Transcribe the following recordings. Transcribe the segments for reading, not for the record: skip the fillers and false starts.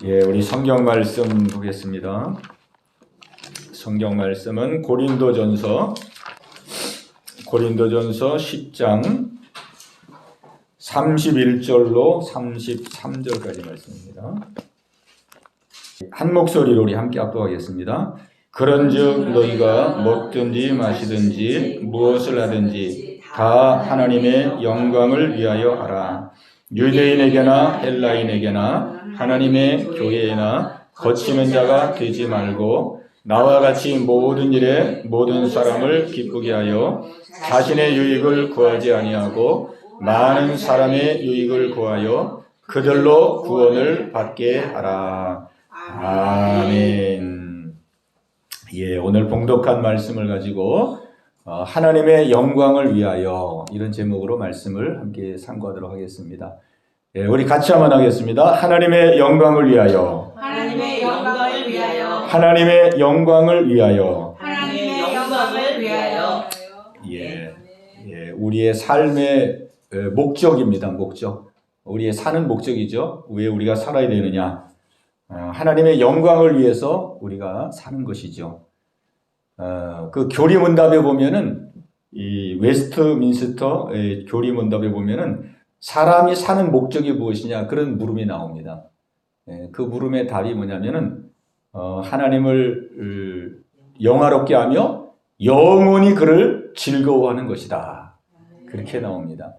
예, 우리 성경 말씀 보겠습니다. 성경 말씀은 고린도전서 10장 31절로 33절까지 말씀입니다. 한 목소리로 우리 함께 합독하겠습니다. 그런즉 너희가 먹든지 마시든지 무엇을 하든지 다 하나님의 영광을 위하여 하라. 유대인에게나 헬라인에게나 하나님의 교회에나 거치는 자가 되지 말고 나와 같이 모든 일에 모든 사람을 기쁘게 하여 자신의 유익을 구하지 아니하고 많은 사람의 유익을 구하여 그들로 구원을 받게 하라. 아멘. 예, 오늘 봉독한 말씀을 가지고 하나님의 영광을 위하여 이런 제목으로 말씀을 함께 상고하도록 하겠습니다. 예, 우리 같이 한번 하겠습니다. 하나님의 영광을 위하여. 하나님의 영광을 위하여. 하나님의 영광을 위하여. 하나님의 영광을 위하여. 예, 우리의 삶의 목적입니다. 목적. 우리의 사는 목적이죠. 왜 우리가 살아야 되느냐? 하나님의 영광을 위해서 우리가 사는 것이죠. 그 교리문답에 보면은 이 웨스트민스터 교리문답에 보면은 사람이 사는 목적이 무엇이냐 그런 물음이 나옵니다. 그 물음의 답이 뭐냐면은 하나님을 영화롭게 하며 영원히 그를 즐거워하는 것이다. 그렇게 나옵니다.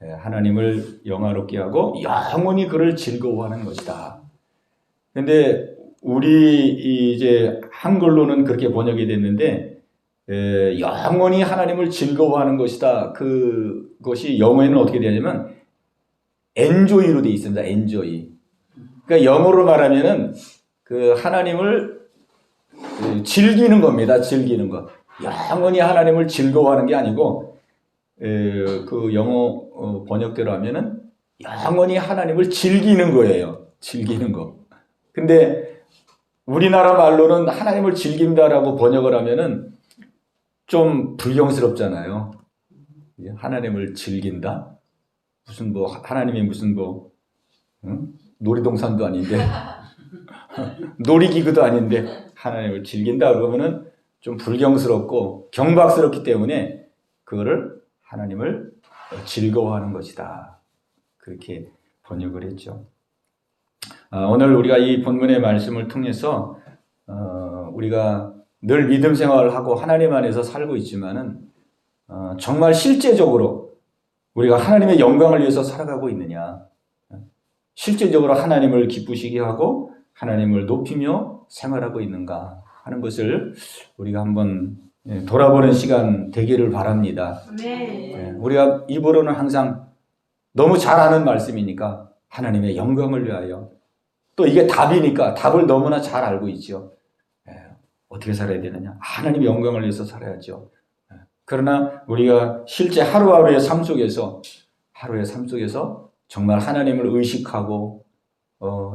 하나님을 영화롭게 하고 영원히 그를 즐거워하는 것이다. 근데 우리 이제 한글로는 그렇게 번역이 됐는데 영원히 하나님을 즐거워하는 것이다. 그것이 영어에는 어떻게 되냐면 enjoy로 되어 있습니다. enjoy. 그러니까 영어로 말하면은 그 하나님을 즐기는 겁니다. 즐기는 것. 영원히 하나님을 즐거워하는 게 아니고 그 영어 번역대로 하면은 영원히 하나님을 즐기는 거예요. 즐기는 거. 근데 우리나라 말로는 하나님을 즐긴다라고 번역을 하면은 좀 불경스럽잖아요. 하나님을 즐긴다? 무슨 하나님이 무슨 놀이동산도 아닌데 놀이기구도 아닌데 하나님을 즐긴다 그러면은 좀 불경스럽고 경박스럽기 때문에 그거를 하나님을 즐거워하는 것이다. 그렇게 번역을 했죠. 오늘 우리가 이 본문의 말씀을 통해서 우리가 늘 믿음 생활을 하고 하나님 안에서 살고 있지만은 정말 실제적으로 우리가 하나님의 영광을 위해서 살아가고 있느냐, 실제적으로 하나님을 기쁘시게 하고 하나님을 높이며 생활하고 있는가 하는 것을 우리가 한번 돌아보는 시간 되기를 바랍니다. 네. 우리가 입으로는 항상 너무 잘 아는 말씀이니까 하나님의 영광을 위하여, 또 이게 답이니까 답을 너무나 잘 알고 있죠. 어떻게 살아야 되느냐? 하나님의 영광을 위해서 살아야죠. 그러나 우리가 실제 하루의 삶 속에서 정말 하나님을 의식하고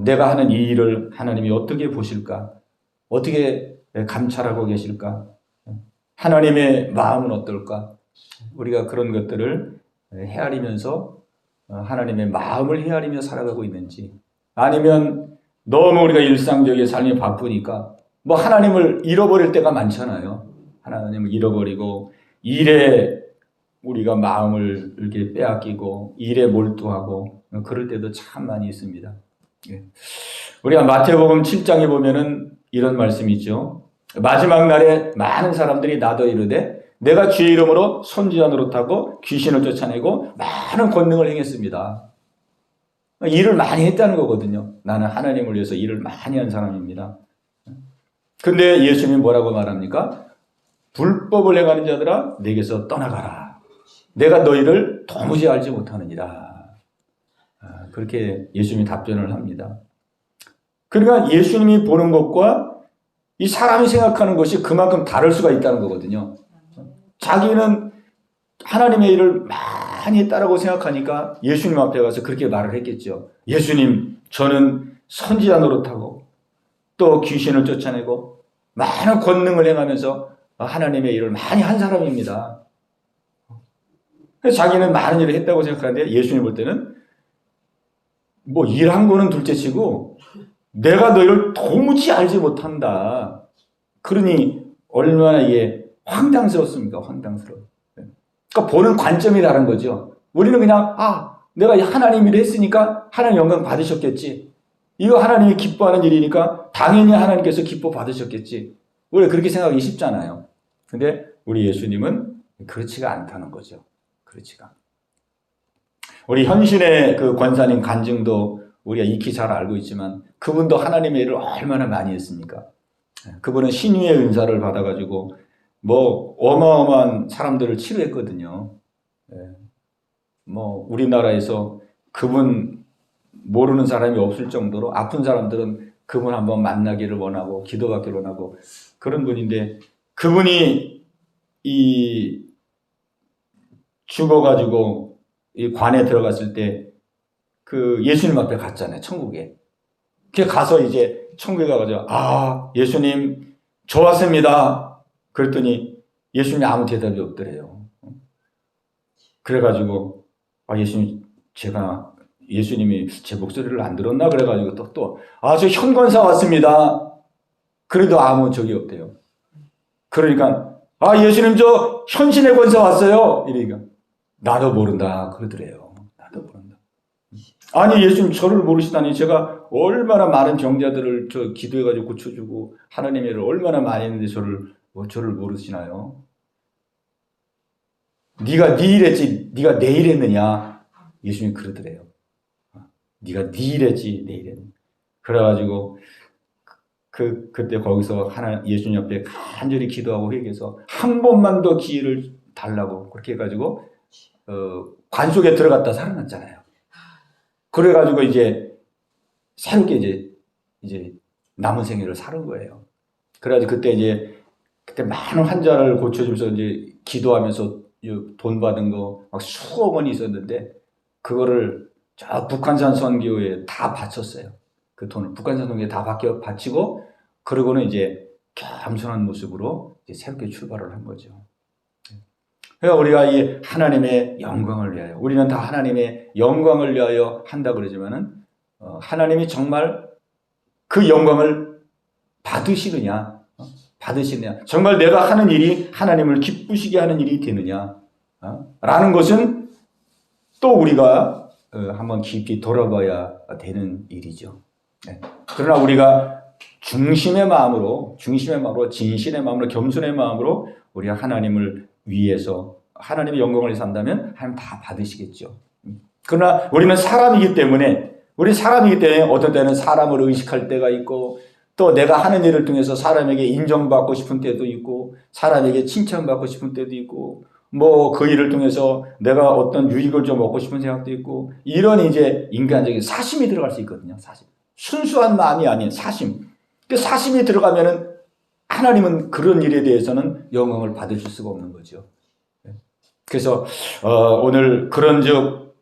내가 하는 이 일을 하나님이 어떻게 보실까? 어떻게 감찰하고 계실까? 하나님의 마음은 어떨까? 우리가 그런 것들을 헤아리면서 하나님의 마음을 헤아리며 살아가고 있는지, 아니면 너무 우리가 일상적인 삶이 바쁘니까 하나님을 잃어버릴 때가 많잖아요. 하나님을 잃어버리고 일에 우리가 마음을 이렇게 빼앗기고 일에 몰두하고 그럴 때도 참 많이 있습니다. 우리가 마태복음 7장에 보면은 이런 말씀이 있죠. 마지막 날에 많은 사람들이 나더 이르되 내가 주의 이름으로 선지자 노릇하고 귀신을 쫓아내고 많은 권능을 행했습니다. 일을 많이 했다는 거거든요. 나는 하나님을 위해서 일을 많이 한 사람입니다. 근데 예수님이 뭐라고 말합니까? 불법을 행하는 자들아 내게서 떠나가라. 내가 너희를 도무지 알지 못하느니라. 그렇게 예수님이 답변을 합니다. 그러니까 예수님이 보는 것과 이 사람이 생각하는 것이 그만큼 다를 수가 있다는 거거든요. 자기는 하나님의 일을 많이 했다라고 생각하니까 예수님 앞에 가서 그렇게 말을 했겠죠. 예수님, 저는 선지자 노릇하고 또 귀신을 쫓아내고 많은 권능을 행하면서 하나님의 일을 많이 한 사람입니다. 자기는 많은 일을 했다고 생각하는데 예수님 볼 때는 일한 거는 둘째치고 내가 너희를 도무지 알지 못한다. 그러니 얼마나 이게 황당스럽습니까? 황당스러워. 그러니까 보는 관점이 다른 거죠. 우리는 그냥 내가 하나님 일을 했으니까 하나님 영광 받으셨겠지. 이거 하나님이 기뻐하는 일이니까 당연히 하나님께서 기뻐 받으셨겠지. 우리가 그렇게 생각하기 쉽잖아요. 근데 우리 예수님은 그렇지가 않다는 거죠. 그렇지가. 우리 현신의 그 권사님 간증도 우리가 익히 잘 알고 있지만 그분도 하나님의 일을 얼마나 많이 했습니까? 그분은 신유의 은사를 받아가지고 뭐 어마어마한 사람들을 치료했거든요. 뭐 우리나라에서 그분 모르는 사람이 없을 정도로 아픈 사람들은 그분 한번 만나기를 원하고 기도받기를 원하고 그런 분인데 그분이 이 죽어가지고 이 관에 들어갔을 때 그 예수님 앞에 갔잖아요. 천국에. 그 가서 이제 천국에 가가지고 예수님 저 왔습니다. 그랬더니 예수님이 아무 대답이 없더래요. 그래가지고 예수님이 제 목소리를 안 들었나 그래가지고 저 현권사 왔습니다. 그래도 아무 적이 없대요. 그러니까 예수님 저 현신의 권사 왔어요. 이러니까 나도 모른다 그러더래요. 나도 모른다. 아니 예수님 저를 모르시다니 제가 얼마나 많은 병자들을 저 기도해가지고 고쳐주고 하나님의 일을 얼마나 많이 했는데 저를 모르시나요? 네가 네 일 했지 네가 내 일 했느냐? 예수님이 그러더래요. 네가 네 일 했지 내 일 했느냐? 그래가지고 그때 거기서 예수님 옆에 간절히 기도하고 회개해서 한 번만 더 기회를 달라고 그렇게 해가지고 관 속에 들어갔다 살아났잖아요. 그래가지고 이제 새롭게 이제 남은 생애를 사는 거예요. 그래가지고 그때 많은 환자를 고쳐주면서 이제 기도하면서 돈 받은 거 막 수억 원이 있었는데 그거를 저 북한산 선교에 다 바쳤어요. 그 돈을 북한산 선교에 다 바치고 그러고는 이제 겸손한 모습으로 이제 새롭게 출발을 한 거죠. 그러니까 우리가 이 하나님의 영광을 위하여 우리는 다 하나님의 영광을 위하여 한다 그러지만은 하나님이 정말 그 영광을 받으시느냐 정말 내가 하는 일이 하나님을 기쁘시게 하는 일이 되느냐 라는 것은 또 우리가 한번 깊이 돌아봐야 되는 일이죠. 그러나 우리가 중심의 마음으로 진실의 마음으로 겸손의 마음으로 우리가 하나님을 위해서 하나님의 영광을 위해서 한다면 하나님 다 받으시겠죠. 그러나 우리는 사람이기 때문에 어떤 때는 사람을 의식할 때가 있고 또 내가 하는 일을 통해서 사람에게 인정받고 싶은 때도 있고 사람에게 칭찬받고 싶은 때도 있고 뭐 그 일을 통해서 내가 어떤 유익을 좀 얻고 싶은 생각도 있고 이런 이제 인간적인 사심이 들어갈 수 있거든요. 사심. 순수한 마음이 아닌 사심. 그 사심이 들어가면은 하나님은 그런 일에 대해서는 영광을 받으실 수가 없는 거죠. 그래서 오늘 그런즉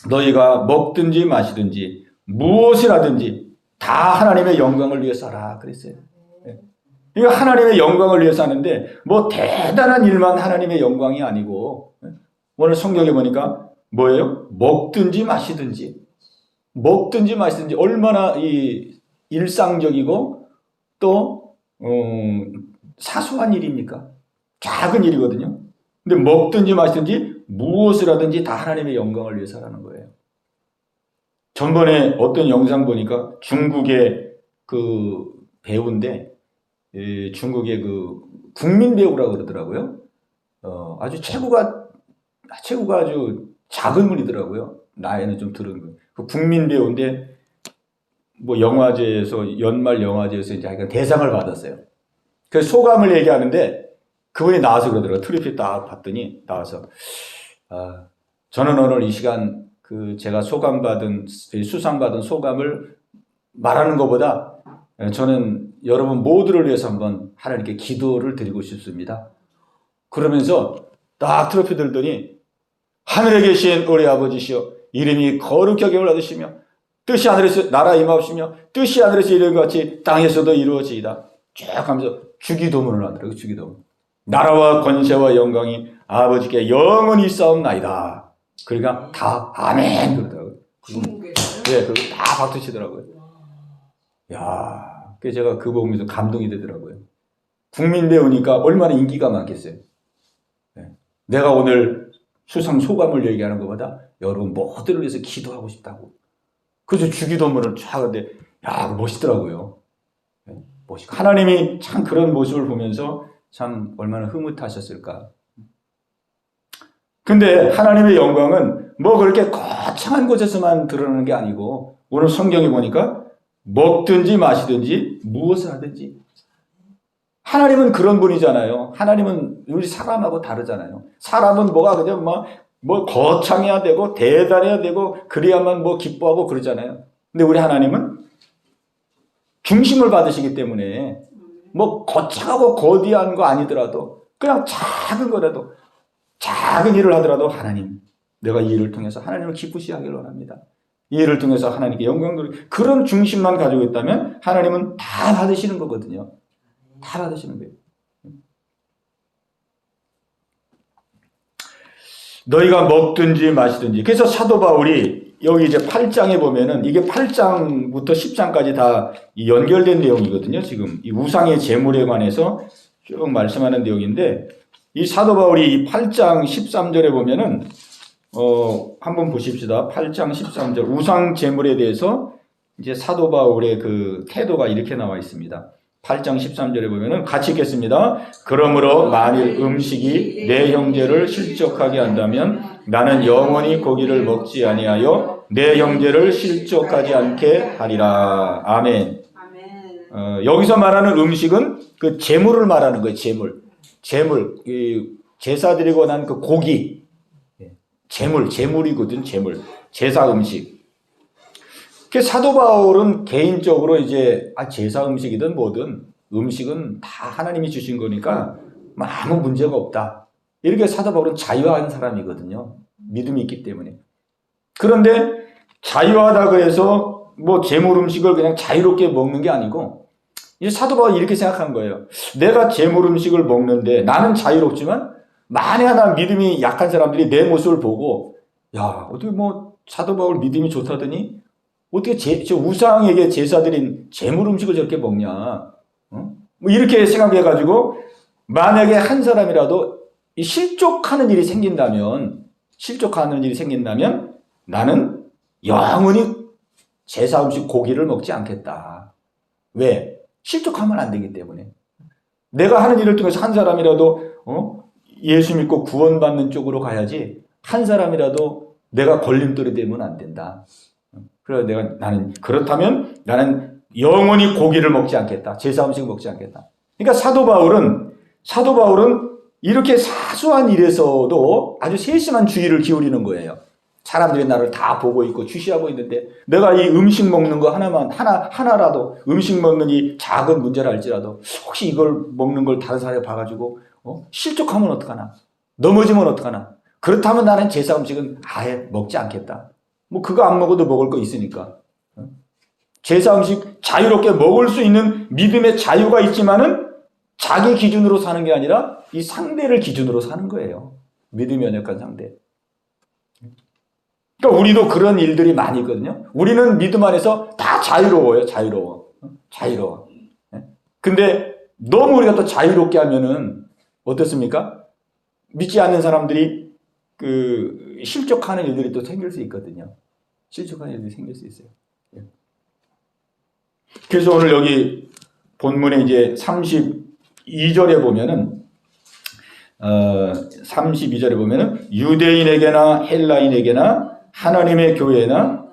너희가 먹든지 마시든지 무엇을 하든지 다 하나님의 영광을 위해서 하라 그랬어요. 이거 하나님의 영광을 위해서 하는데 뭐 대단한 일만 하나님의 영광이 아니고 오늘 성경에 보니까 뭐예요? 먹든지 마시든지 얼마나 이 일상적이고 또 사소한 일입니까? 작은 일이거든요. 근데 먹든지 마시든지 무엇을 하든지 다 하나님의 영광을 위해서 하는 거예요. 전번에 어떤 영상 보니까 중국의 그 배우인데 중국의 그 국민 배우라고 그러더라고요. 아주 체구가 아주 작은 분이더라고요. 나이는 좀 들은 분. 그 국민 배우인데 뭐 영화제에서 연말 영화제에서 이제 대상을 받았어요. 그 소감을 얘기하는데 그분이 나와서 그러더라고요. 트리피 딱 봤더니 나와서 저는 오늘 이 시간 그 제가 수상받은 소감을 말하는 것보다 저는 여러분 모두를 위해서 한번 하나님께 기도를 드리고 싶습니다. 그러면서 딱 트로피 들더니 하늘에 계신 우리 아버지시여 이름이 거룩히 여김을 받으시며 뜻이 하늘에서 나라 임하옵시며 뜻이 하늘에서 이룬 것 같이 땅에서도 이루어지이다. 쭉 하면서 주기도문을 하더라고요. 주기도문. 나라와 권세와 영광이 아버지께 영원히 있사옵나이다. 그러니까 다 아멘 그러더라고요. 중국에서요? 네, 그리고 다 박수 치더라고요. 야, 그 제가 그거 보면서 감동이 되더라고요. 국민 배우니까 얼마나 인기가 많겠어요. 네. 내가 오늘 수상 소감을 얘기하는 것보다 여러분 모두를 위해서 기도하고 싶다고. 그래서 주기도문을 쫙 하는데, 야, 멋있더라고요. 네, 멋있고. 하나님이 참 그런 모습을 보면서 참 얼마나 흐뭇하셨을까. 근데 하나님의 영광은 뭐 그렇게 거창한 곳에서만 드러나는 게 아니고, 오늘 성경에 보니까 먹든지 마시든지 무엇을 하든지. 하나님은 그런 분이잖아요. 하나님은 우리 사람하고 다르잖아요. 사람은 뭐가 그냥 뭐 거창해야 되고 대단해야 되고 그래야만 뭐 기뻐하고 그러잖아요. 근데 우리 하나님은 중심을 받으시기 때문에 뭐 거창하고 거대한 거 아니더라도 그냥 작은 거라도 작은 일을 하더라도 하나님, 내가 이 일을 통해서 하나님을 기쁘시게 하길 원합니다. 이 일을 통해서 하나님께 영광 돌리고 그런 중심만 가지고 있다면 하나님은 다 받으시는 거거든요. 다 받으시는 거예요. 너희가 먹든지 마시든지. 그래서 사도 바울이 여기 이제 8장에 보면은 이게 8장부터 10장까지 다 연결된 내용이거든요. 지금 이 우상의 제물에 관해서 쭉 말씀하는 내용인데, 이 사도 바울이 이 8장 13절에 보면은 한번 보십시다. 8장 13절 우상 제물에 대해서 이제 사도 바울의 그 태도가 이렇게 나와 있습니다. 8장 13절에 보면은 같이 읽겠습니다. 그러므로 만일 음식이 내 형제를 실족하게 한다면 나는 영원히 고기를 먹지 아니하여 내 형제를 실족하지 않게 하리라. 아멘. 여기서 말하는 음식은 그 제물을 말하는 거예요. 제물. 제사 드리고 난 그 고기. 제물이거든. 제사 음식. 사도 바울은 개인적으로 이제 제사 음식이든 뭐든 음식은 다 하나님이 주신 거니까 아무 문제가 없다. 이렇게 사도 바울은 자유한 사람이거든요. 믿음이 있기 때문에. 그런데 자유하다 그래서 뭐 제물 음식을 그냥 자유롭게 먹는 게 아니고, 이제 사도 바울이 이렇게 생각한 거예요. 내가 제물 음식을 먹는데 나는 자유롭지만 만에 하나 믿음이 약한 사람들이 내 모습을 보고, 야, 어떻게 뭐 사도 바울 믿음이 좋다더니 어떻게 저 우상에게 제사드린 제물 음식을 저렇게 먹냐? 뭐 이렇게 생각해가지고 만약에 한 사람이라도 이 실족하는 일이 생긴다면 나는 영원히 제사 음식 고기를 먹지 않겠다. 왜? 실족하면 안 되기 때문에. 내가 하는 일을 통해서 한 사람이라도 예수 믿고 구원받는 쪽으로 가야지, 한 사람이라도 내가 걸림돌이 되면 안 된다. 그래서 그렇다면 나는 영원히 고기를 먹지 않겠다. 제사 음식을 먹지 않겠다. 그러니까 사도 바울은 이렇게 사소한 일에서도 아주 세심한 주의를 기울이는 거예요. 사람들이 나를 다 보고 있고 주시하고 있는데 내가 이 음식 먹는 거 하나라도 음식 먹는 이 작은 문제를 알지라도 혹시 이걸 먹는 걸 다른 사람이 봐가지고 실족하면 어떡하나, 넘어지면 어떡하나. 그렇다면 나는 제사 음식은 아예 먹지 않겠다. 뭐 그거 안 먹어도 먹을 거 있으니까. 제사 음식 자유롭게 먹을 수 있는 믿음의 자유가 있지만은 자기 기준으로 사는 게 아니라 이 상대를 기준으로 사는 거예요. 믿음이 연약한 상대. 그러니까 우리도 그런 일들이 많이 있거든요. 우리는 믿음 안에서 다 자유로워요. 자유로워. 근데 너무 우리가 또 자유롭게 하면은 어떻습니까? 믿지 않는 사람들이 실족하는 일들이 또 생길 수 있거든요. 실족하는 일들이 생길 수 있어요. 그래서 오늘 여기 본문에 이제 32절에 보면은 32절에 보면은 유대인에게나 헬라인에게나 하나님의 교회나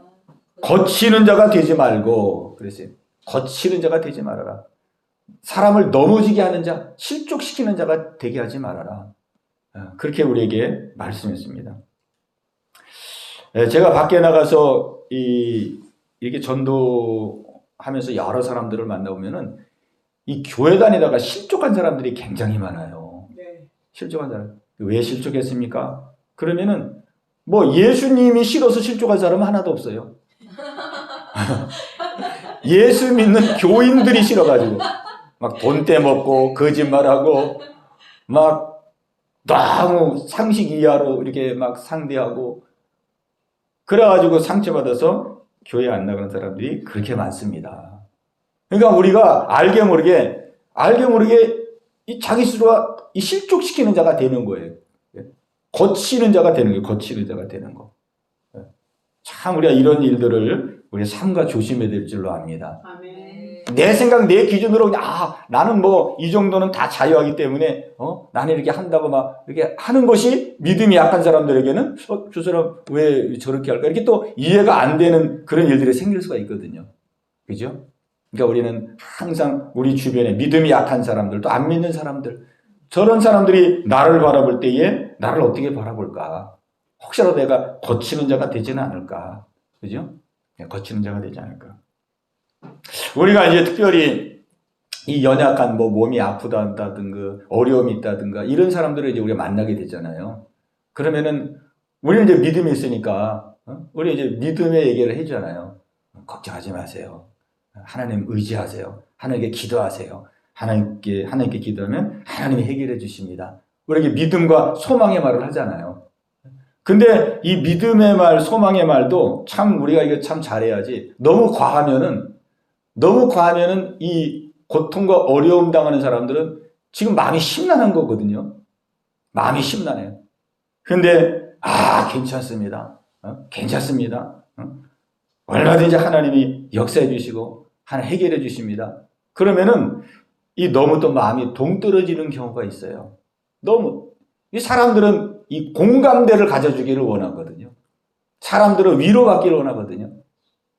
거치는 자가 되지 말고 그랬어요. 거치는 자가 되지 말아라. 사람을 넘어지게 하는 자, 실족시키는 자가 되게 하지 말아라. 그렇게 우리에게 말씀했습니다. 제가 밖에 나가서 이렇게 전도하면서 여러 사람들을 만나보면은 이 교회 다니다가 실족한 사람들이 굉장히 많아요. 네. 실족한 사람. 왜 실족했습니까? 그러면은 뭐 예수님이 싫어서 실족한 사람은 하나도 없어요. 예수 믿는 교인들이 싫어가지고 막 돈 떼먹고 거짓말하고 막 너무 상식 이하로 이렇게 막 상대하고 그래가지고 상처받아서 교회 안 나가는 사람들이 그렇게 많습니다. 그러니까 우리가 알게 모르게 이 자기 스스로가 이 실족시키는 자가 되는 거예요. 거치는 자가 되는 거예요. 거치는 자가 되는 거. 참 우리가 이런 일들을 우리 삼가 조심해야 될 줄로 압니다. 아멘. 내 생각, 내 기준으로 그냥 나는 뭐 이 정도는 다 자유하기 때문에 나는 이렇게 한다고 막 이렇게 하는 것이 믿음이 약한 사람들에게는 저 사람 왜 저렇게 할까? 이렇게 또 이해가 안 되는 그런 일들이 생길 수가 있거든요. 그죠? 그러니까 우리는 항상 우리 주변에 믿음이 약한 사람들, 또 안 믿는 사람들, 저런 사람들이 나를 바라볼 때에 나를 어떻게 바라볼까? 혹시라도 내가 거치는 자가 되지는 않을까? 그죠? 거치는 자가 되지 않을까? 우리가 이제 특별히 이 연약한 몸이 아프다든가 어려움이 있다든가 이런 사람들을 이제 우리가 만나게 되잖아요. 그러면은 우리는 이제 믿음이 있으니까 우리 이제 믿음의 얘기를 해주잖아요. 걱정하지 마세요. 하나님 의지하세요. 하나님께 기도하세요. 하나님께 기도하면 하나님이 해결해 주십니다. 우리에게 믿음과 소망의 말을 하잖아요. 근데 이 믿음의 말, 소망의 말도 참 우리가 이거 참 잘해야지. 너무 과하면은 이 고통과 어려움 당하는 사람들은 지금 마음이 심란한 거거든요. 마음이 심란해요. 근데 괜찮습니다. 괜찮습니다. 얼마든지 하나님이 역사해 주시고 하나님 해결해 주십니다. 그러면은 너무 또 마음이 동떨어지는 경우가 있어요. 너무 이 사람들은 이 공감대를 가져주기를 원하거든요. 사람들은 위로받기를 원하거든요.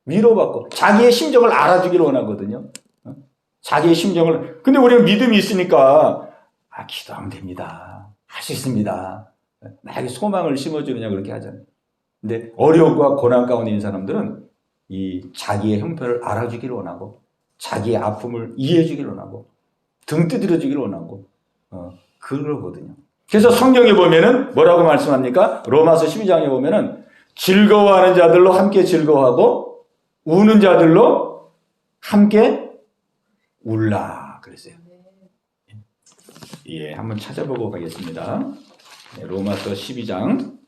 위로받고 자기의 심정을 알아주기를 원하거든요. 자기의 심정을. 근데 우리는 믿음이 있으니까 기도하면 됩니다. 할 수 있습니다. 나에게 소망을 심어주느냐 그렇게 하잖아요. 근데 어려움과 고난 가운데 있는 사람들은 이 자기의 형편을 알아주기를 원하고 자기의 아픔을 이해해 주기를 원하고 등 두드려 주기를 원하고 그러거든요. 그래서 성경에 보면은 뭐라고 말씀합니까? 로마서 12장에 보면은 즐거워하는 자들로 함께 즐거워하고 우는 자들로 함께 울라 그랬어요. 예, 한번 찾아보고 가겠습니다. 네, 로마서 12장.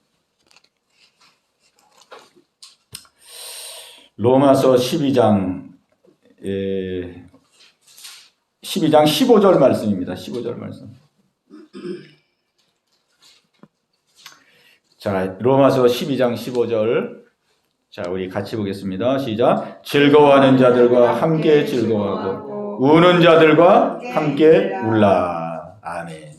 로마서 12장 15절 말씀입니다. 15절 말씀. 자, 로마서 12장 15절. 자, 우리 같이 보겠습니다. 시작. 즐거워하는 자들과 함께 즐거워하고 우는 자들과 함께 울라. 아멘.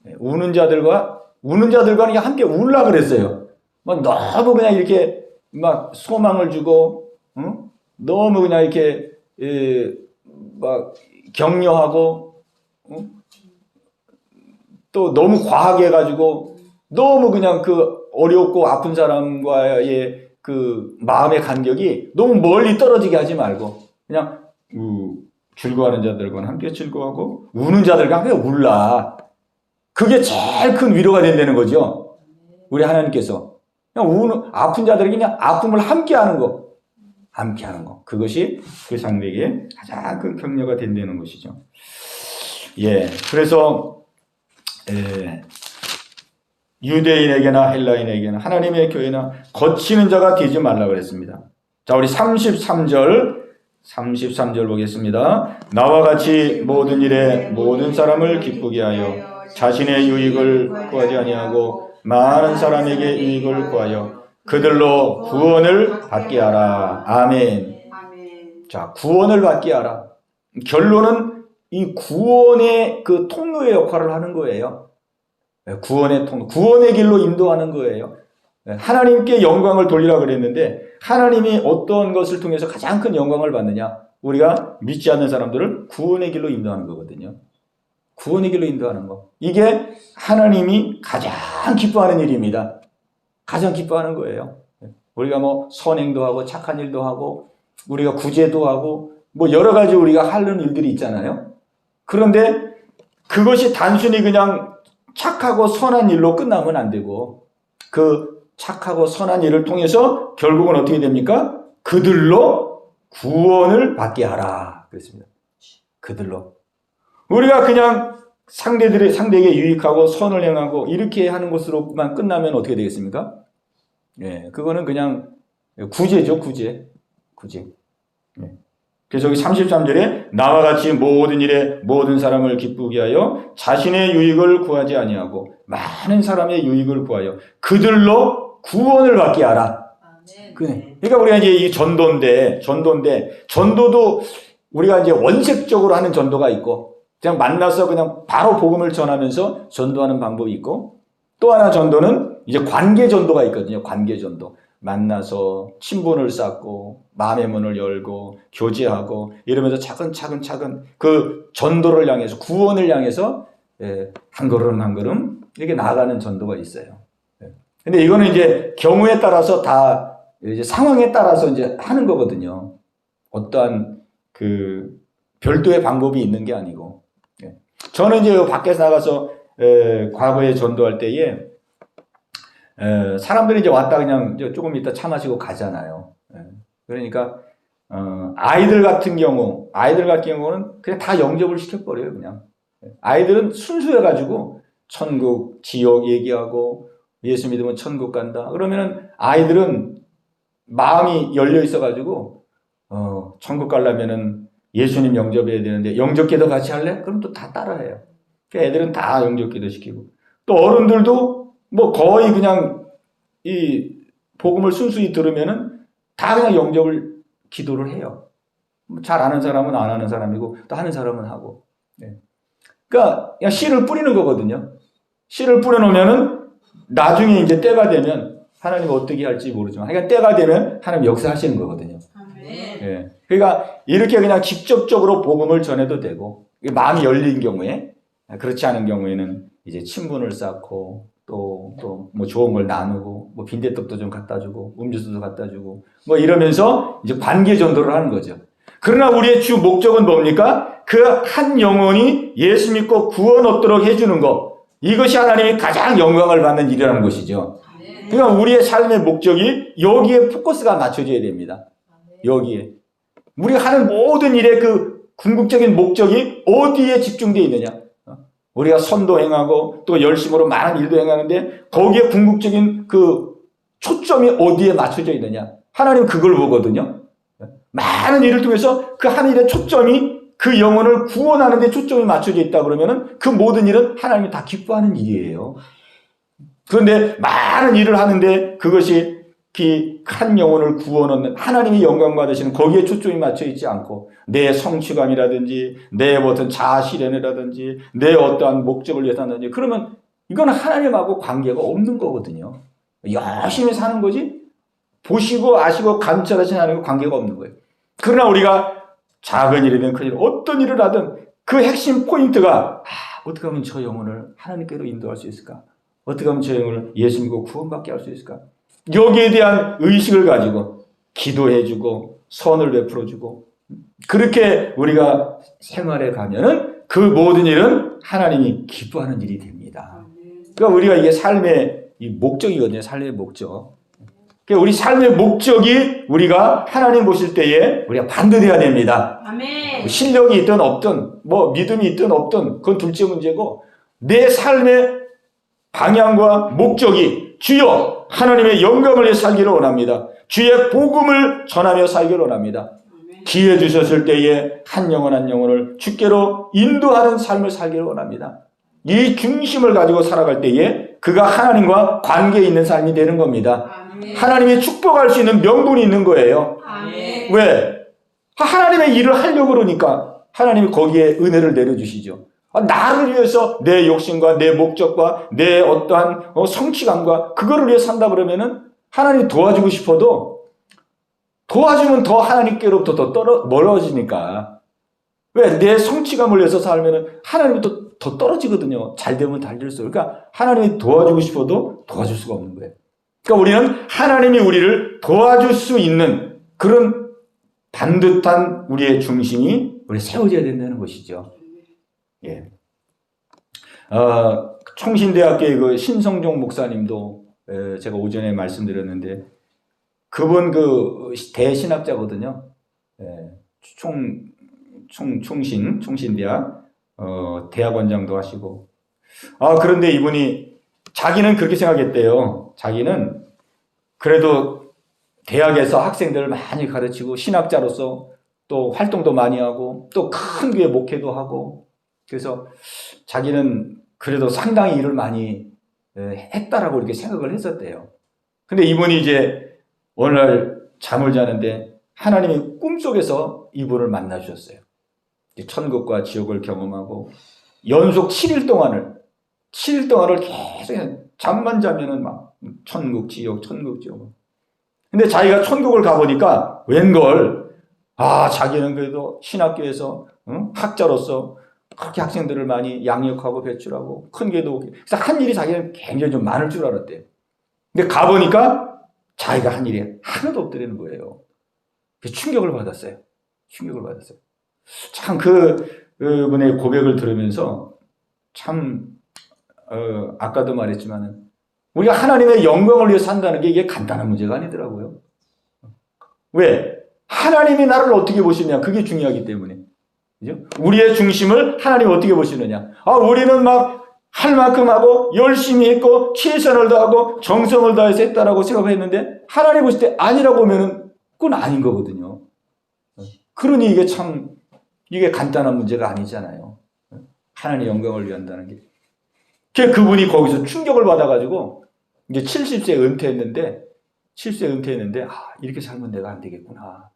네, 우는 자들과 그냥 함께 울라 그랬어요. 막 너무 그냥 이렇게 막 소망을 주고, 너무 그냥 이렇게 막 격려하고, 또 너무 과하게 해가지고 너무 그냥 그 어렵고 아픈 사람과의 그 마음의 간격이 너무 멀리 떨어지게 하지 말고 그냥 즐거워하는 자들과 함께 즐거워하고 우는 자들과 함께 울라. 그게 제일 큰 위로가 된다는 거죠. 우리 하나님께서 그냥 아픈 자들에게 그냥 아픔을 함께 하는 거. 그것이 그 상대에게 가장 큰 격려가 된다는 것이죠. 예, 그래서 유대인에게나 헬라인에게나 하나님의 교회나 거치는 자가 되지 말라고 그랬습니다. 자, 우리 33절 보겠습니다. 나와 같이 모든 일에 모든 사람을 기쁘게 하여 자신의 유익을 구하지 아니하고 많은 사람에게 유익을 구하여 그들로 구원을 받게 하라. 아멘. 자, 구원을 받게 하라. 결론은 이 구원의 그 통로의 역할을 하는 거예요. 구원의 길로 인도하는 거예요. 하나님께 영광을 돌리라 그랬는데 하나님이 어떤 것을 통해서 가장 큰 영광을 받느냐? 우리가 믿지 않는 사람들을 구원의 길로 인도하는 거거든요. 구원의 길로 인도하는 거. 이게 하나님이 가장 기뻐하는 일입니다. 가장 기뻐하는 거예요. 우리가 뭐 선행도 하고 착한 일도 하고 우리가 구제도 하고 뭐 여러 가지 우리가 하는 일들이 있잖아요. 그런데 그것이 단순히 그냥 착하고 선한 일로 끝나면 안 되고 그 착하고 선한 일을 통해서 결국은 어떻게 됩니까? 그들로 구원을 받게 하라 그랬습니다. 그들로. 우리가 그냥 상대에게 유익하고 선을 행하고 이렇게 하는 것으로만 끝나면 어떻게 되겠습니까? 예, 그거는 그냥 구제죠, 구제. 예. 그래서 여기 33절에 나와 같이 모든 일에 모든 사람을 기쁘게 하여 자신의 유익을 구하지 아니하고 많은 사람의 유익을 구하여 그들로 구원을 받게 하라. 그러니까 우리가 이제 이 전도인데 전도도 우리가 이제 원색적으로 하는 전도가 있고 그냥 만나서 그냥 바로 복음을 전하면서 전도하는 방법이 있고 또 하나 전도는 이제 관계 전도가 있거든요. 관계 전도. 만나서 친분을 쌓고 마음의 문을 열고 교제하고 이러면서 차근차근 그 전도를 향해서 구원을 향해서 한 걸음 한 걸음 이렇게 나아가는 전도가 있어요. 근데 이거는 이제 경우에 따라서 다 이제 상황에 따라서 이제 하는 거거든요. 어떠한 그 별도의 방법이 있는 게 아니고 저는 이제 밖에서 나가서 과거에 전도할 때에 사람들이 이제 왔다 그냥 조금 이따 차 마시고 가잖아요. 그러니까 아이들 같은 경우는 그냥 다 영접을 시켜버려요. 그냥 아이들은 순수해가지고 천국 지옥 얘기하고 예수 믿으면 천국 간다. 그러면은 아이들은 마음이 열려 있어가지고 천국 가려면은 예수님 영접해야 되는데 영접기도 같이 할래? 그럼 또 다 따라해요. 그러니까 애들은 다 영접기도 시키고 또 어른들도 뭐 거의 그냥 이 복음을 순수히 들으면은 다 그냥 영접을 기도를 해요. 잘 아는 사람은 안 하는 사람이고 또 하는 사람은 하고. 그러니까 그냥 씨를 뿌리는 거거든요. 씨를 뿌려놓으면은 나중에 이제 때가 되면 하나님 어떻게 할지 모르지만 그러니까 때가 되면 하나님 역사하시는 거거든요. 그러니까 이렇게 그냥 직접적으로 복음을 전해도 되고 마음이 열린 경우에 그렇지 않은 경우에는 이제 친분을 쌓고 또 뭐 좋은 걸 나누고 뭐 빈대떡도 좀 갖다 주고 음료수도 갖다 주고 뭐 이러면서 이제 관계 전도를 하는 거죠. 그러나 우리의 주 목적은 뭡니까? 그 한 영혼이 예수 믿고 구원 얻도록 해주는 것. 이것이 하나님이 가장 영광을 받는 일이라는 것이죠. 그러니까 우리의 삶의 목적이 여기에 포커스가 맞춰져야 됩니다. 여기에. 우리가 하는 모든 일의 그 궁극적인 목적이 어디에 집중되어 있느냐? 우리가 선도 행하고 또 열심으로 많은 일도 행하는데 거기에 궁극적인 그 초점이 어디에 맞춰져 있느냐? 하나님 그걸 보거든요. 많은 일을 통해서 그 한 일의 초점이 그 영혼을 구원하는 데 초점이 맞춰져 있다 그러면은 그 모든 일은 하나님이 다 기뻐하는 일이에요. 그런데 많은 일을 하는데 그것이 한 영혼을 구원하는 하나님이 영광 받으시는 거기에 초점이 맞춰 있지 않고 내 성취감이라든지 내 어떤 자아 실현이라든지 내 어떠한 목적을 위해서 한다든지 그러면 이건 하나님하고 관계가 없는 거거든요. 열심히 사는 거지 보시고 아시고 감찰하시는 하나님과 관계가 없는 거예요. 그러나 우리가 작은 일이든 큰 일, 어떤 일을 하든 그 핵심 포인트가 어떻게 하면 저 영혼을 하나님께로 인도할 수 있을까? 어떻게 하면 저 영혼을 예수 믿고 구원받게 할 수 있을까? 여기에 대한 의식을 가지고 기도해주고 선을 베풀어주고 그렇게 우리가 생활해 가면은 그 모든 일은 하나님이 기뻐하는 일이 됩니다. 그러니까 우리가 이게 삶의 이 목적이거든요. 삶의 목적. 그러니까 우리 삶의 목적이 우리가 하나님 보실 때에 우리가 반듯해야 됩니다. 아멘. 실력이 있든 없든 뭐 믿음이 있든 없든 그건 둘째 문제고 내 삶의 방향과 목적이 주여 하나님의 영광을 위해 살기를 원합니다. 주의 복음을 전하며 살기를 원합니다. 기회 주셨을 때에 한 영혼 한 영혼을 주께로 인도하는 삶을 살기를 원합니다. 이 중심을 가지고 살아갈 때에 그가 하나님과 관계 있는 삶이 되는 겁니다. 아멘. 하나님이 축복할 수 있는 명분이 있는 거예요. 아멘. 왜? 하나님의 일을 하려고 그러니까 하나님이 거기에 은혜를 내려주시죠. 나를 위해서 내 욕심과 내 목적과 내 어떠한 성취감과 그거를 위해 산다 그러면은 하나님이 도와주고 싶어도 도와주면 더 하나님께로부터 더 멀어지니까. 왜? 내 성취감을 위해서 살면은 하나님이 더 떨어지거든요. 잘 되면 달릴수록. 그러니까 하나님이 도와주고 싶어도 도와줄 수가 없는 거예요. 그러니까 우리는 하나님이 우리를 도와줄 수 있는 그런 반듯한 우리의 중심이 우리 세워져야 된다는 것이죠. 예. 총신대학교의 그 신성종 목사님도 제가 오전에 말씀드렸는데 그분 그 대신학자거든요. 예. 총신대학 대학원장도 하시고 그런데 이분이 자기는 그렇게 생각했대요. 자기는 그래도 대학에서 학생들을 많이 가르치고 신학자로서 또 활동도 많이 하고 또 큰 교회 목회도 하고 그래서 자기는 그래도 상당히 일을 많이 했다라고 이렇게 생각을 했었대요. 근데 이분이 이제 어느 날 잠을 자는데 하나님이 꿈속에서 이분을 만나 주셨어요. 천국과 지옥을 경험하고 연속 7일 동안을 계속 잠만 자면은 막 천국, 지옥. 근데 자기가 천국을 가보니까 웬걸, 자기는 그래도 신학교에서 학자로서 그렇게 학생들을 많이 양육하고 배출하고 큰 교회도 그래서 한 일이 자기는 굉장히 좀 많을 줄 알았대요. 근데 가보니까 자기가 한 일이 하나도 없더라는 거예요. 충격을 받았어요. 참 그분의 고백을 들으면서 참 아까도 말했지만은 우리가 하나님의 영광을 위해 산다는 게 이게 간단한 문제가 아니더라고요. 왜? 하나님이 나를 어떻게 보시느냐 그게 중요하기 때문에. 그죠? 우리의 중심을 하나님이 어떻게 보시느냐. 우리는 막 할 만큼 하고 열심히 했고 최선을 다하고 정성을 다해서 했다라고 생각했는데 하나님 보실 때 아니라고 하면은 그건 아닌 거거든요. 그러니 이게 간단한 문제가 아니잖아요. 하나님의 영광을 위한다는 게. 그분이 거기서 충격을 받아가지고 이제 70세에 은퇴했는데 이렇게 살면 내가 안 되겠구나.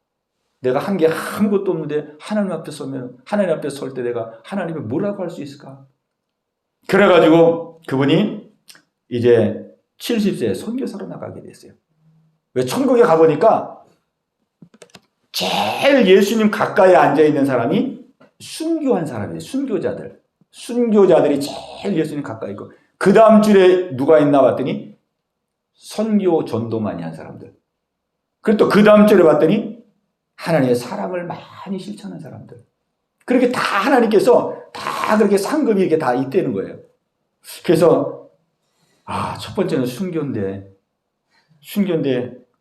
내가 한 게 아무것도 없는데 하나님 앞에 설 때 내가 하나님을 뭐라고 할 수 있을까? 그래가지고 그분이 이제 70세에 선교사로 나가게 됐어요. 왜? 천국에 가보니까 제일 예수님 가까이 앉아있는 사람이 순교한 사람이에요. 순교자들이 제일 예수님 가까이 있고 그 다음 줄에 누가 있나 봤더니 선교 전도 많이 한 사람들. 그리고 또 그 다음 줄에 봤더니 하나님의 사랑을 많이 실천한 사람들. 그렇게 다 하나님께서 다 그렇게 상급이 이렇게 다 있다는 거예요. 그래서 첫 번째는 순교인데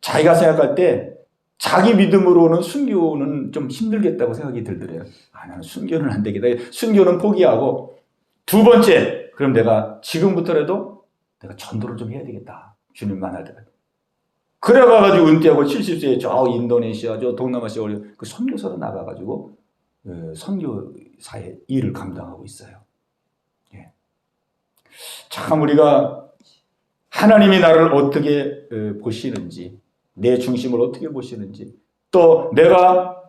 자기가 생각할 때 자기 믿음으로는 순교는 좀 힘들겠다고 생각이 들더래요. 나는 순교는 안 되겠다. 순교는 포기하고 두 번째, 그럼 내가 지금부터라도 내가 전도를 좀 해야 되겠다. 주님 만날 때까지. 그래가지고 은퇴하고 70세에 저 인도네시아, 저 동남아시아 그 선교사로 나가가지고 선교사의 일을 감당하고 있어요. 예. 참 우리가 하나님이 나를 어떻게 보시는지, 내 중심을 어떻게 보시는지, 또 내가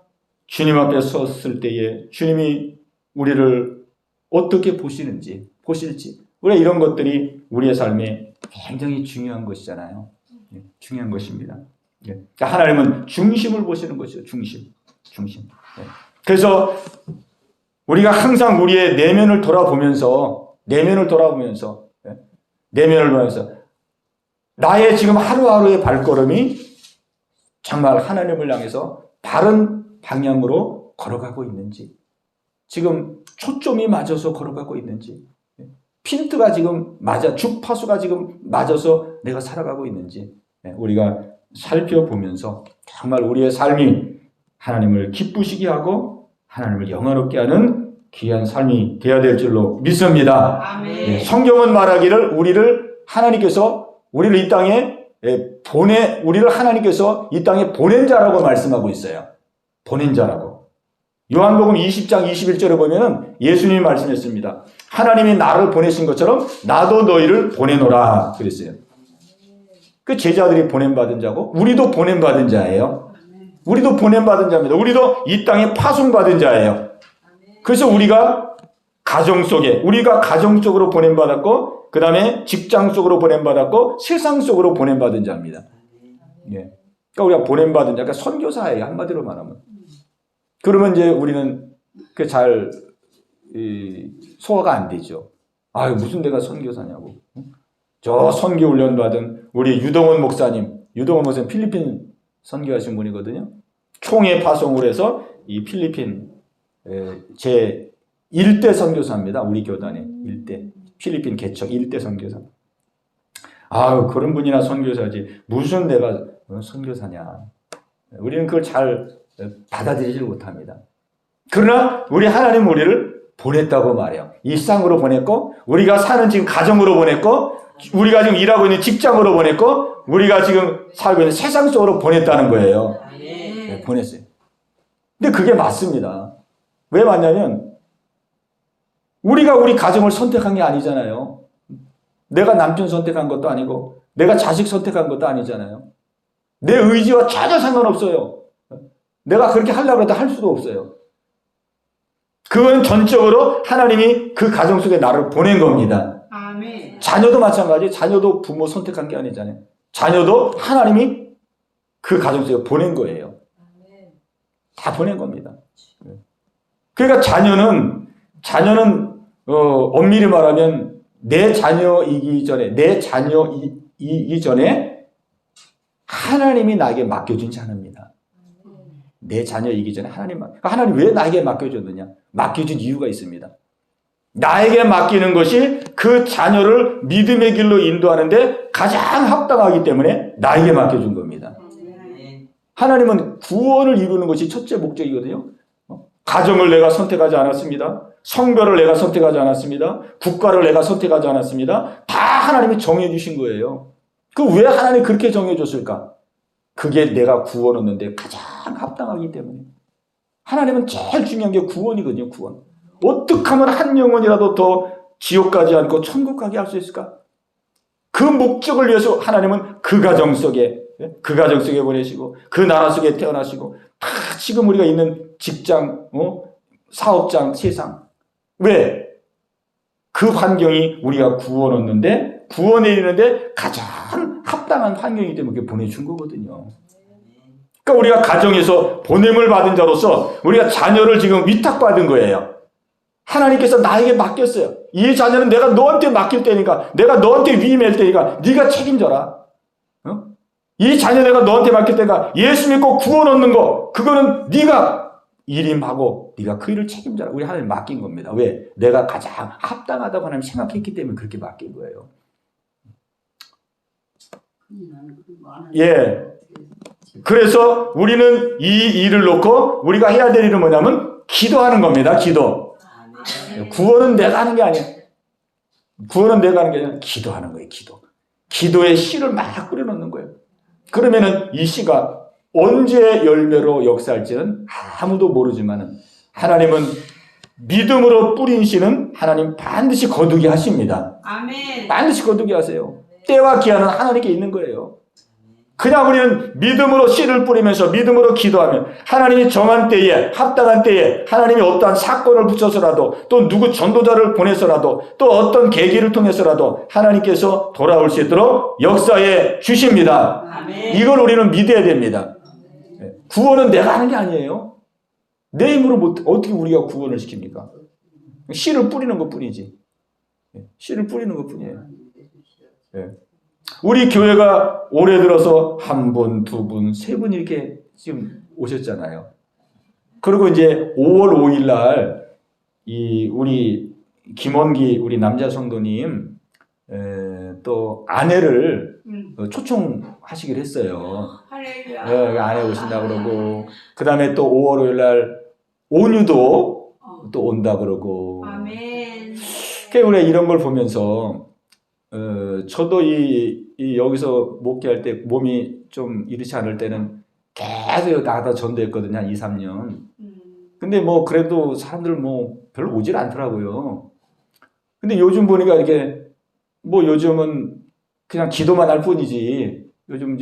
주님 앞에 섰을 때에 주님이 우리를 어떻게 보실지, 우리가 이런 것들이 우리의 삶에 굉장히 중요한 것이잖아요. 중요한 것입니다. 그러니까 하나님은 중심을 보시는 것이죠. 중심. 그래서 우리가 항상 우리의 내면을 돌아보면서 나의 지금 하루하루의 발걸음이 정말 하나님을 향해서 바른 방향으로 걸어가고 있는지, 지금 초점이 맞아서 걸어가고 있는지, 핀트가 지금 주파수가 지금 맞아서 내가 살아가고 있는지 우리가 살펴보면서 정말 우리의 삶이 하나님을 기쁘시게 하고 하나님을 영화롭게 하는 귀한 삶이 되어야 될 줄로 믿습니다. 아멘. 성경은 말하기를 하나님께서 우리를 이 땅에 하나님께서 이 땅에 보낸 자라고 말씀하고 있어요. 보낸 자라고. 요한복음 20장 21절에 보면은 예수님이 말씀했습니다. 하나님이 나를 보내신 것처럼 나도 너희를 보내노라 그랬어요. 그 제자들이 보낸받은 자고 우리도 보낸받은 자예요. 우리도 보낸받은 자입니다. 우리도 이 땅에 파송받은 자예요. 그래서 우리가 가정 속으로 보낸받았고 그 다음에 직장 속으로 보낸받았고 세상 속으로 보낸받은 자입니다. 예. 그러니까 우리가 보낸받은 자, 그러니까 선교사예요. 한마디로 말하면. 그러면 이제 우리는 잘 소화가 안 되죠. 무슨 내가 선교사냐고. 저 선교 훈련 받은 우리 유동원 목사님 필리핀 선교하신 분이거든요. 총회 파송을 해서 이 필리핀 제 1대 선교사입니다. 우리 교단의 1대 필리핀 개척 1대 선교사. 그런 분이나 선교사지 무슨 내가 선교사냐. 우리는 그걸 잘 받아들이지 못합니다. 그러나 우리 하나님 우리를 보냈다고 말해요. 이 땅으로 보냈고 우리가 사는 지금 가정으로 보냈고 우리가 지금 일하고 있는 직장으로 보냈고 우리가 지금 살고 있는 세상 속으로 보냈다는 거예요. 네, 보냈어요. 근데 그게 맞습니다. 왜 맞냐면 우리가 우리 가정을 선택한 게 아니잖아요. 내가 남편 선택한 것도 아니고 내가 자식 선택한 것도 아니잖아요. 내 의지와 전혀 상관없어요. 내가 그렇게 하려고 해도 할 수도 없어요. 그건 전적으로 하나님이 그 가정 속에 나를 보낸 겁니다. 아멘. 자녀도 마찬가지. 자녀도 부모 선택한 게 아니잖아요. 자녀도 하나님이 그 가정 속에 보낸 거예요. 다 보낸 겁니다. 그러니까 자녀는 엄밀히 말하면 내 자녀이기 전에 하나님이 나에게 맡겨준 자녀입니다. 내 자녀이기 전에 하나님 왜 나에게 맡겨줬느냐? 맡겨준 이유가 있습니다. 나에게 맡기는 것이 그 자녀를 믿음의 길로 인도하는데 가장 합당하기 때문에 나에게 맡겨준 겁니다. 하나님은 구원을 이루는 것이 첫째 목적이거든요. 가정을 내가 선택하지 않았습니다. 성별을 내가 선택하지 않았습니다. 국가를 내가 선택하지 않았습니다. 다 하나님이 정해주신 거예요. 그 왜 하나님이 그렇게 정해줬을까? 그게 내가 구원 얻는데 가장 합당하기 때문에. 하나님은 제일 중요한 게 구원이거든요. 구원. 어떻게 하면 한 영혼이라도 더 지옥 가지 않고 천국 가게 할 수 있을까? 그 목적을 위해서 하나님은 그 가정 속에 보내시고 그 나라 속에 태어나시고 다 지금 우리가 있는 직장, 사업장, 세상. 왜? 그 환경이 우리가 구원 얻는데 구원에 이르는데 가장 합당한 환경이기 때문에 그렇게 보내준 거거든요. 그러니까 우리가 가정에서 보냄을 받은 자로서 우리가 자녀를 지금 위탁받은 거예요. 하나님께서 나에게 맡겼어요. 이 자녀는 내가 너한테 맡길 때니까, 내가 너한테 위임할 때니까 네가 책임져라. 이 자녀 내가 너한테 맡길 때니까 예수 믿고 구원 얻는 거, 그거는 네가 일임하고 네가 그 일을 책임져라. 우리 하나님 맡긴 겁니다. 왜? 내가 가장 합당하다고 하나님 생각했기 때문에 그렇게 맡긴 거예요. 예. 그래서 우리는 이 일을 놓고 우리가 해야 될 일은 뭐냐면 기도하는 겁니다. 기도. 구원은 내가 하는 게 아니야. 구원은 내가 하는 게 아니라 기도하는 거예요. 기도에 씨를 막 뿌려놓는 거예요. 그러면은 이 씨가 언제 열매로 역사할지는 아무도 모르지만은 하나님은 믿음으로 뿌린 씨는 하나님 반드시 거두게 하십니다. 아멘. 반드시 거두게 하세요. 때와 기한은 하나님께 있는 거예요. 그냥 우리는 믿음으로 씨를 뿌리면서 믿음으로 기도하면 하나님이 정한 때에, 합당한 때에 하나님이 어떠한 사건을 붙여서라도 또 누구 전도자를 보내서라도 또 어떤 계기를 통해서라도 하나님께서 돌아올 수 있도록 역사해 주십니다. 아멘. 이걸 우리는 믿어야 됩니다. 구원은 내가 하는 게 아니에요. 내 힘으로 어떻게 우리가 구원을 시킵니까? 씨를 뿌리는 것 뿐이지. 씨를 뿌리는 것 뿐이에요. 우리 교회가 올해 들어서 한 분, 두 분, 세 분 이렇게 지금 오셨잖아요. 그리고 이제 5월 5일 날 우리 김원기 우리 남자 성도님 또 아내를 초청하시기로 했어요. 할렐루야. 아내 오신다 그러고 그 다음에 또 5월 5일 날 온유도 또 온다 그러고. 아멘. 그러니까 우리가 이런 걸 보면서 저도 여기서 목회할 때 몸이 좀 이렇지 않을 때는 계속 나가다 전도했거든요. 한 2, 3년. 근데 뭐 그래도 사람들 뭐 별로 오질 않더라고요. 근데 요즘 보니까 이렇게 뭐 요즘은 그냥 기도만 할 뿐이지. 요즘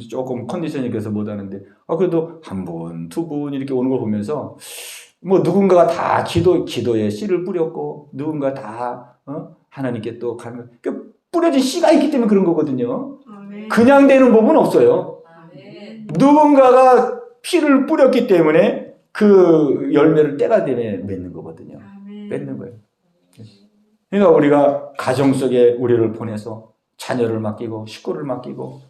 조금 컨디션이 그래서 못 하는데 그래도 한 분, 두 분 이렇게 오는 걸 보면서 뭐 누군가가 다 기도에 씨를 뿌렸고 누군가 다 하나님께 또 가는 거. 뿌려진 씨가 있기 때문에 그런 거거든요. 아멘. 그냥 되는 법은 없어요. 아멘. 누군가가 피를 뿌렸기 때문에 그 열매를 때가 되면 맺는 거거든요. 아멘. 맺는 거예요. 그러니까 우리가 가정 속에 우리를 보내서 자녀를 맡기고 식구를 맡기고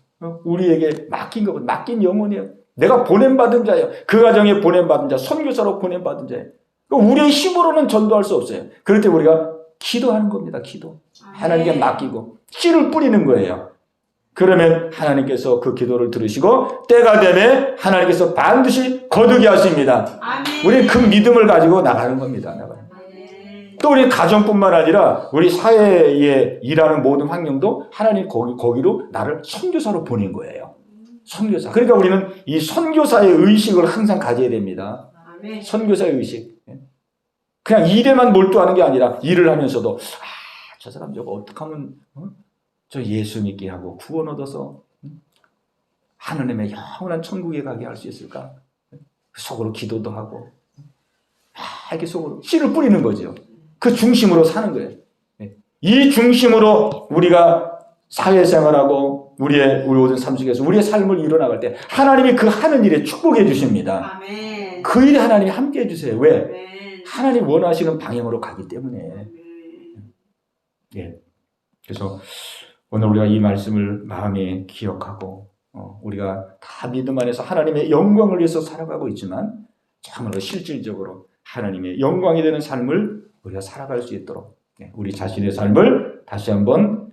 우리에게 맡긴 거거든요. 맡긴 영혼이에요. 내가 보냄받은 자예요. 그 가정에 보냄받은 자, 선교사로 보냄받은 자예요. 우리의 힘으로는 전도할 수 없어요. 그럴 때 우리가 기도하는 겁니다. 기도. 하나님께 맡기고 씨를 뿌리는 거예요. 그러면 하나님께서 그 기도를 들으시고 때가 되면 하나님께서 반드시 거두게 하십니다. 아멘. 우리는 그 믿음을 가지고 나가는 겁니다. 또 우리 가정뿐만 아니라 우리 사회에 일하는 모든 환경도 하나님 거기로 나를 선교사로 보낸 거예요. 선교사. 그러니까 우리는 이 선교사의 의식을 항상 가져야 됩니다. 아멘. 선교사의 의식. 그냥 일에만 몰두하는 게 아니라 일을 하면서도 저 사람 저거 어떻게 하면 저 예수 믿게 하고 구원 얻어서 하느님의 영원한 천국에 가게 할 수 있을까? 속으로 기도도 하고 이렇게 속으로 씨를 뿌리는 거죠. 그 중심으로 사는 거예요. 이 중심으로 우리가 사회생활하고 우리 모든 삶 속에서 우리의 삶을 이뤄나갈 때 하나님이 그 하는 일에 축복해 주십니다. 아멘. 그 일에 하나님이 함께 해주세요. 왜? 아멘. 하나님 원하시는 방향으로 가기 때문에. 예. 그래서 오늘 우리가 이 말씀을 마음에 기억하고 우리가 다 믿음 안에서 하나님의 영광을 위해서 살아가고 있지만 참으로 실질적으로 하나님의 영광이 되는 삶을 우리가 살아갈 수 있도록 우리 자신의 삶을 다시 한번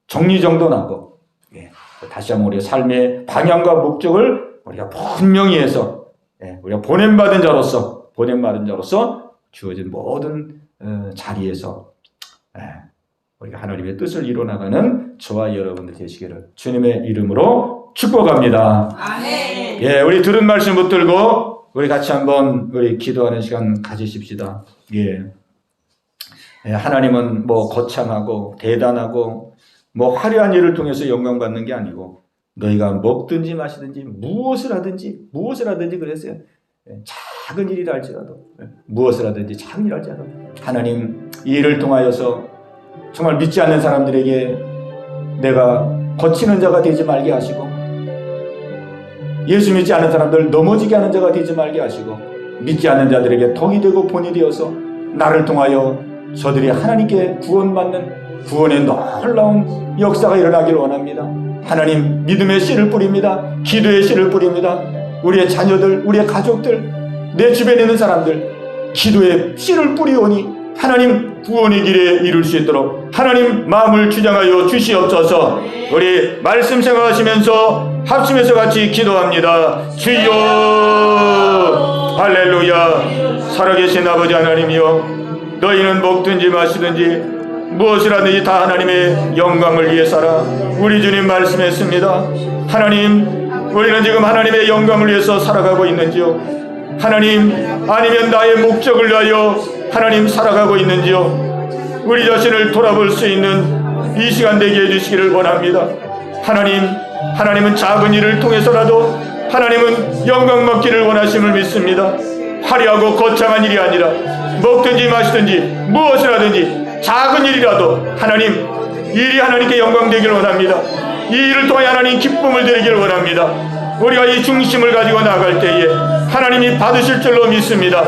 정리정돈하고 다시 한번 우리의 삶의 방향과 목적을 우리가 분명히 해서 우리가 보냄받은 자로서 주어진 모든 자리에서 우리가 하나님의 뜻을 이뤄나가는 저와 여러분들 되시기를 주님의 이름으로 축복합니다. 아멘. 예, 우리 들은 말씀 붙들고 우리 같이 한번 우리 기도하는 시간 가지십시다. 예, 하나님은 뭐 거창하고 대단하고 뭐 화려한 일을 통해서 영광 받는 게 아니고 너희가 먹든지 마시든지 무엇을 하든지 그랬어요. 작은 일이라 할지라도 무엇을 하든지 작은 일을 할지라도 하나님 이 일을 통하여서 정말 믿지 않는 사람들에게 내가 거치는 자가 되지 말게 하시고 예수 믿지 않는 사람들 넘어지게 하는 자가 되지 말게 하시고 믿지 않는 자들에게 덕이 되고 본이 되어서 나를 통하여 저들이 하나님께 구원받는 구원의 놀라운 역사가 일어나기를 원합니다. 하나님 믿음의 씨를 뿌립니다. 기도의 씨를 뿌립니다. 우리의 자녀들, 우리의 가족들, 내 주변에 있는 사람들 기도의 씨를 뿌리오니 하나님 구원의 길에 이룰 수 있도록 하나님 마음을 주장하여 주시옵소서. 우리 말씀 생각하시면서 합심해서 같이 기도합니다. 주여 할렐루야. 살아계신 아버지 하나님이여 너희는 먹든지 마시든지 무엇을 하든지 다 하나님의 영광을 위해 살아. 우리 주님 말씀했습니다. 하나님 우리는 지금 하나님의 영광을 위해서 살아가고 있는지요? 하나님 아니면 나의 목적을 위하여 하나님 살아가고 있는지요? 우리 자신을 돌아볼 수 있는 이 시간 되게 해주시기를 원합니다. 하나님은 작은 일을 통해서라도 하나님은 영광 받기를 원하심을 믿습니다. 화려하고 거창한 일이 아니라 먹든지 마시든지 무엇을 하든지 작은 일이라도 하나님 일이 하나님께 영광 되기를 원합니다. 이 일을 통해 하나님 기쁨을 드리기를 원합니다. 우리가 이 중심을 가지고 나갈 때에 하나님이 받으실 줄로 믿습니다.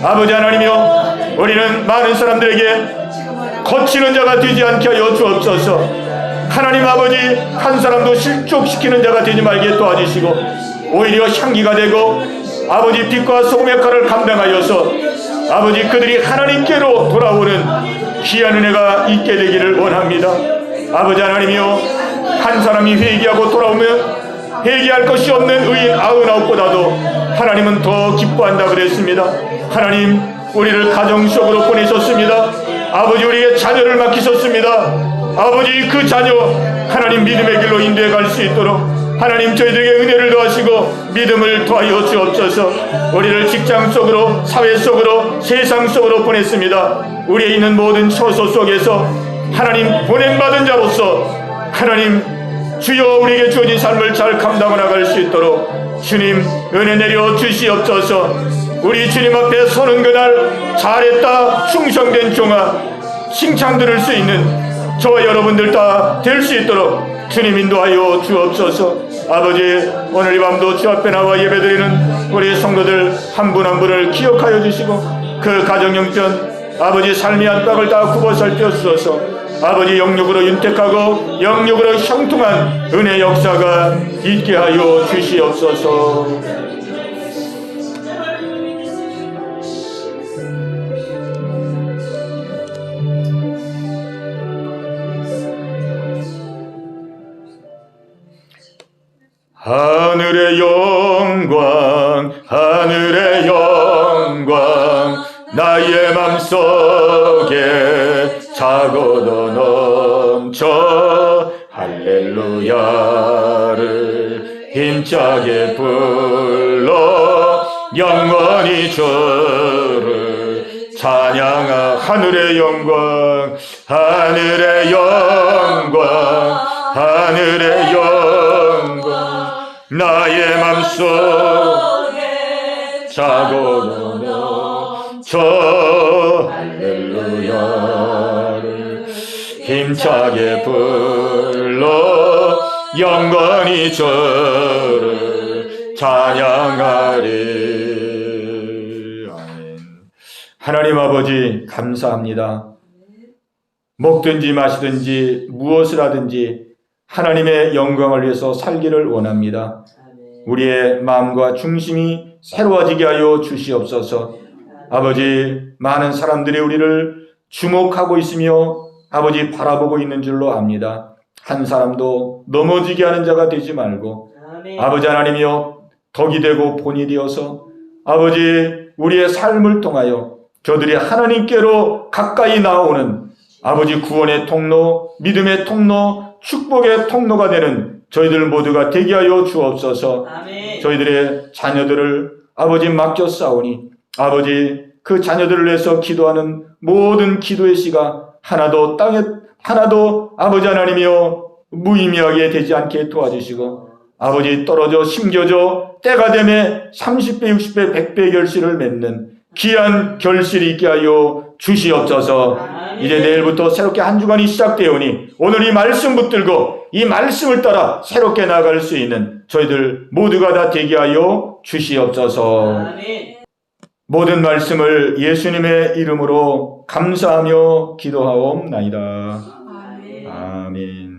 아버지 하나님이여 우리는 많은 사람들에게 거치는 자가 되지 않게 하여 주옵소서. 하나님 아버지 한 사람도 실족시키는 자가 되지 말게 도와주시고 오히려 향기가 되고 아버지 빛과 소금의 역할을 감당하여서 아버지 그들이 하나님께로 돌아오는 귀한 은혜가 있게 되기를 원합니다. 아버지 하나님이여 한 사람이 회개하고 돌아오면 회개할 것이 없는 의인 99보다도 하나님은 더 기뻐한다 그랬습니다. 하나님 우리를 가정 속으로 보내셨습니다. 아버지 우리의 자녀를 맡기셨습니다. 아버지 그 자녀 하나님 믿음의 길로 인도해 갈 수 있도록 하나님 저희들에게 은혜를 더하시고 믿음을 더하여 주옵소서. 우리를 직장 속으로 사회 속으로 세상 속으로 보냈습니다. 우리에 있는 모든 처소 속에서 하나님 보냄받은 자로서 하나님 주여 우리에게 주어진 삶을 잘 감당해 나갈 수 있도록 주님 은혜 내려 주시옵소서. 우리 주님 앞에 서는 그날 잘했다 충성된 종아 칭찬 들을 수 있는 저와 여러분들 다 될 수 있도록 주님 인도하여 주옵소서. 아버지 오늘 이 밤도 주 앞에 나와 예배드리는 우리 성도들 한 분 한 분을 기억하여 주시고 그 가정 형편 아버지 삶의 안팎을 다 굽어 살펴주소서. 아버지 영육으로 윤택하고 영육으로 형통한 은혜 역사가 있게 하여 주시옵소서. 하늘의 영광 하늘의 영광 나의 맘속에 차고도 넘쳐 할렐루야를 힘차게 불러 영원 영원히 저를 찬양하. 하늘의 영광, 하늘의 영광, 하늘의 영광, 나의 맘속에 자고로 넘쳐 할렐루야를 힘차게 불러 영원히 저를 찬양하리. 아멘. 하나님 아버지 감사합니다. 먹든지 마시든지 무엇을 하든지 하나님의 영광을 위해서 살기를 원합니다. 우리의 마음과 중심이 새로워지게 하여 주시옵소서. 아버지, 많은 사람들이 우리를 주목하고 있으며 아버지 바라보고 있는 줄로 압니다. 한 사람도 넘어지게 하는 자가 되지 말고 아버지 하나님이여 덕이 되고 본이 되어서 아버지 우리의 삶을 통하여 저들이 하나님께로 가까이 나오는 아버지 구원의 통로, 믿음의 통로, 축복의 통로가 되는 저희들 모두가 되게 하여 주옵소서. 아멘. 저희들의 자녀들을 아버지 맡겨 싸우니 아버지 그 자녀들을 위해서 기도하는 모든 기도의 씨가 하나도 아버지 하나님이여 무의미하게 되지 않게 도와주시고 아버지 떨어져 심겨져 때가 되매 30배 60배 100배 결실을 맺는 귀한 결실이 있게 하여 주시옵소서. 아멘. 이제 내일부터 새롭게 한 주간이 시작되오니 오늘 이 말씀 붙들고 이 말씀을 따라 새롭게 나아갈 수 있는 저희들 모두가 다 되게 하여 주시옵소서. 아멘. 모든 말씀을 예수님의 이름으로 감사하며 기도하옵나이다. 아멘. 아멘.